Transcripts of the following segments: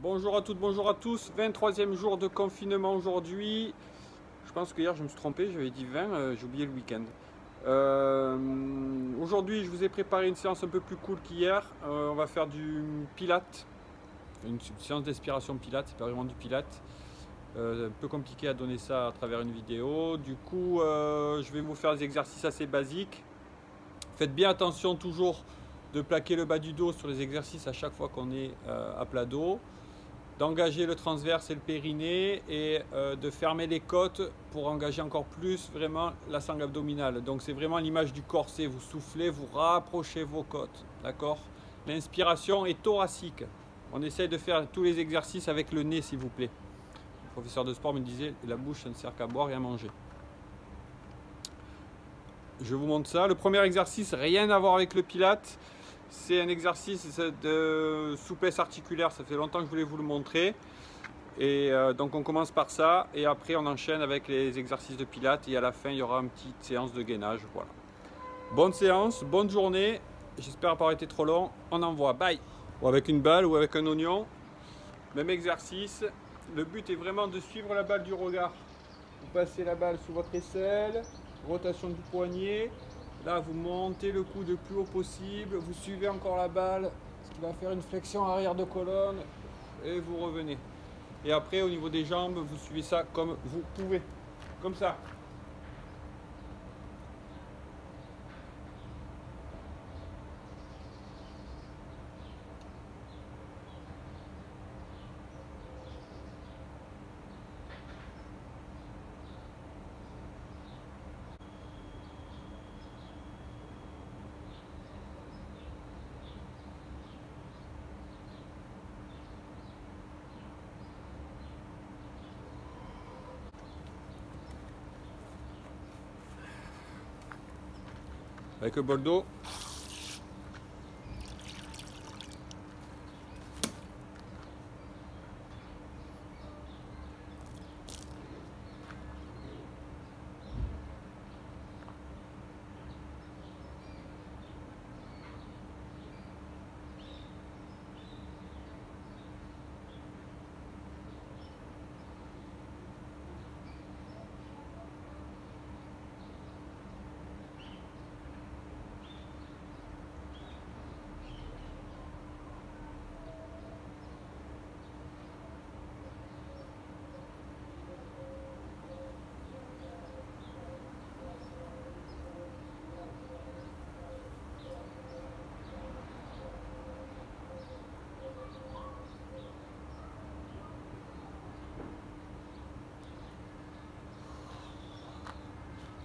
Bonjour à toutes, bonjour à tous. 23e jour de confinement aujourd'hui. Je pense que hier je me suis trompé, j'avais dit 20, j'ai oublié le week-end. Aujourd'hui, je vous ai préparé une séance un peu plus cool qu'hier. On va faire du Pilates, une séance d'inspiration Pilates, c'est pas vraiment du Pilates. Un peu compliqué à donner ça à travers une vidéo. Du coup, je vais vous faire des exercices assez basiques. Faites bien attention toujours de plaquer le bas du dos sur les exercices à chaque fois qu'on est à plat dos, d'engager le transverse et le périnée et de fermer les côtes pour engager encore plus vraiment la sangle abdominale. Donc c'est vraiment l'image du corset, vous soufflez, vous rapprochez vos côtes, d'accord? L'inspiration est thoracique. On essaye de faire tous les exercices avec le nez s'il vous plaît. Le professeur de sport me disait la bouche ça ne sert qu'à boire et à manger. Je vous montre ça. Le premier exercice, rien à voir avec le Pilates. C'est un exercice de souplesse articulaire. Ça fait longtemps que je voulais vous le montrer. Et donc on commence par ça. Et après on enchaîne avec les exercices de Pilates. Et à la fin, il y aura une petite séance de gainage. Voilà. Bonne séance, bonne journée. J'espère pas avoir été trop long. On envoie. Bye. Ou avec une balle ou avec un oignon. Même exercice. Le but est vraiment de suivre la balle du regard. Vous passez la balle sous votre aisselle. Rotation du poignet, là vous montez le cou le plus haut possible, vous suivez encore la balle, ce qui va faire une flexion arrière de colonne et vous revenez. Et après au niveau des jambes, vous suivez ça comme vous pouvez, comme ça. Avec le bol d'eau.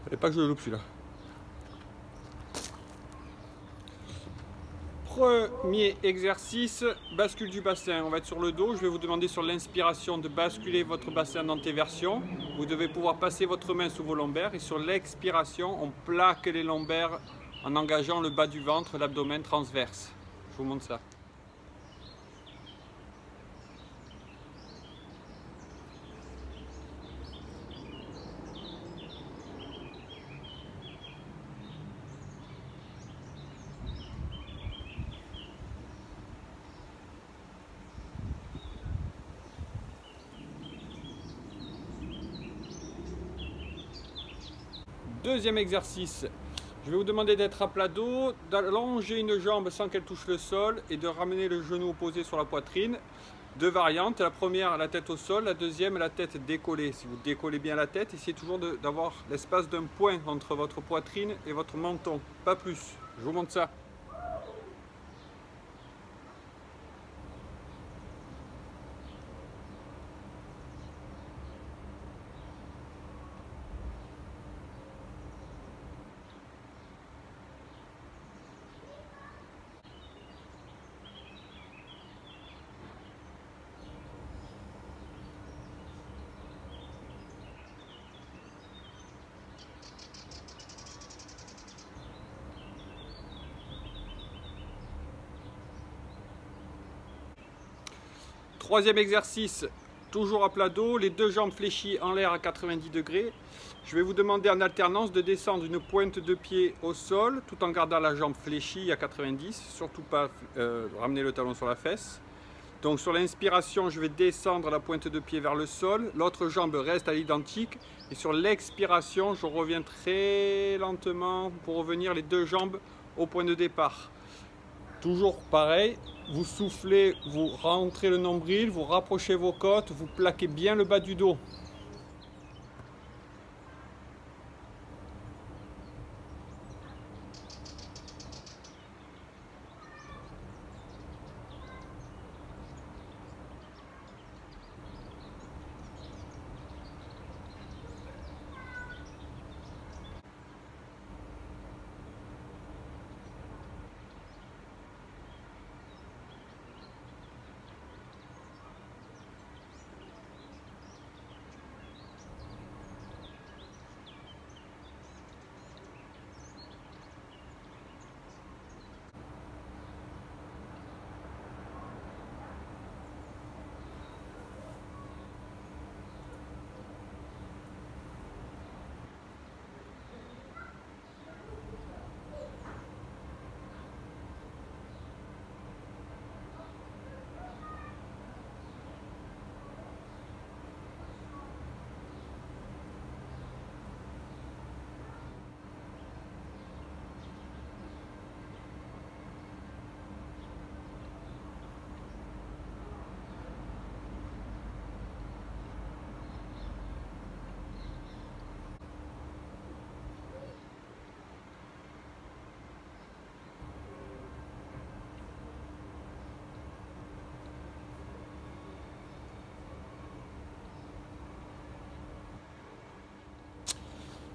Fallait pas que je le loupe celui-là. Premier exercice, bascule du bassin. On va être sur le dos. Je vais vous demander sur l'inspiration de basculer votre bassin en antéversion. Vous devez pouvoir passer votre main sous vos lombaires. Et sur l'expiration, on plaque les lombaires en engageant le bas du ventre, l'abdomen transverse. Je vous montre ça. Deuxième exercice, je vais vous demander d'être à plat dos, d'allonger une jambe sans qu'elle touche le sol et de ramener le genou opposé sur la poitrine. Deux variantes, la première la tête au sol, la deuxième la tête décollée. Si vous décollez bien la tête, essayez toujours d'avoir l'espace d'un point entre votre poitrine et votre menton, pas plus. Je vous montre ça. Troisième exercice, toujours à plat dos, les deux jambes fléchies en l'air à 90 degrés. Je vais vous demander en alternance de descendre une pointe de pied au sol tout en gardant la jambe fléchie à 90, surtout pas ramener le talon sur la fesse. Donc sur l'inspiration, je vais descendre la pointe de pied vers le sol, l'autre jambe reste à l'identique. Et sur l'expiration, je reviens très lentement pour revenir les deux jambes au point de départ. Toujours pareil, vous soufflez, vous rentrez le nombril, vous rapprochez vos côtes, vous plaquez bien le bas du dos.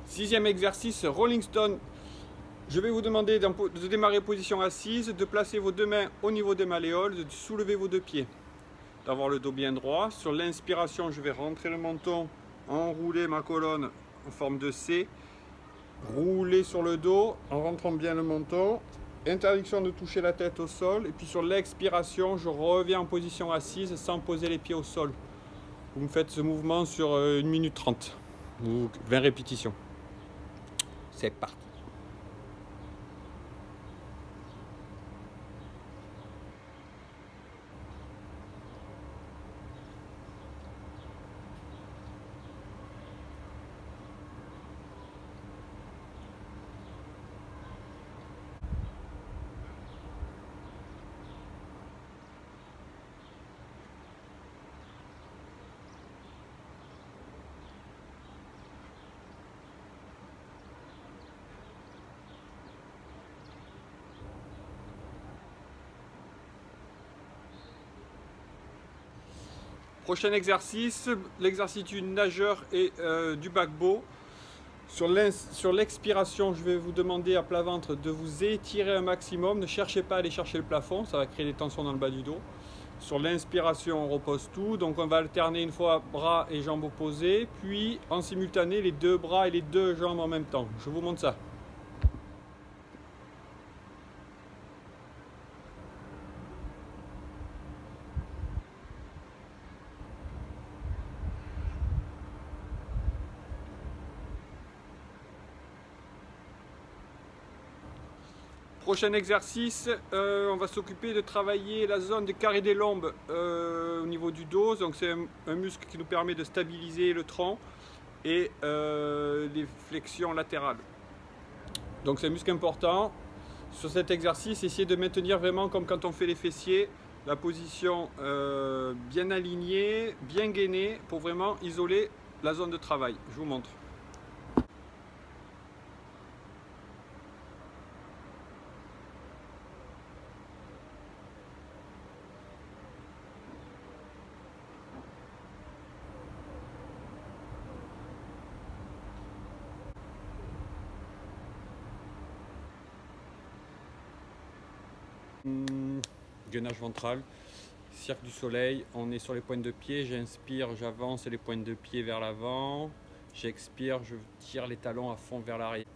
Sixième exercice, Rolling Stone. Je vais vous demander de démarrer position assise, de placer vos deux mains au niveau des malléoles, de soulever vos deux pieds, d'avoir le dos bien droit. Sur l'inspiration, je vais rentrer le menton, enrouler ma colonne en forme de C, rouler sur le dos en rentrant bien le menton. Interdiction de toucher la tête au sol. Et puis sur l'expiration, je reviens en position assise sans poser les pieds au sol. Vous me faites ce mouvement sur 1 minute 30 ou 20 répétitions. C'est parti. Prochain exercice, l'exercice du nageur et du paquebot. Sur l'expiration, je vais vous demander à plat ventre de vous étirer un maximum. Ne cherchez pas à aller chercher le plafond, ça va créer des tensions dans le bas du dos. Sur l'inspiration, on repose tout. Donc on va alterner une fois bras et jambes opposés, puis en simultané les deux bras et les deux jambes en même temps. Je vous montre ça. Prochain exercice, on va s'occuper de travailler la zone des carrés des lombes au niveau du dos. Donc c'est un muscle qui nous permet de stabiliser le tronc et les flexions latérales. Donc c'est un muscle important. Sur cet exercice, essayez de maintenir vraiment comme quand on fait les fessiers, la position bien alignée, bien gainée pour vraiment isoler la zone de travail. Je vous montre. Gainage ventral, cercle du soleil, on est sur les pointes de pied, j'inspire, j'avance les pointes de pied vers l'avant, j'expire, je tire les talons à fond vers l'arrière.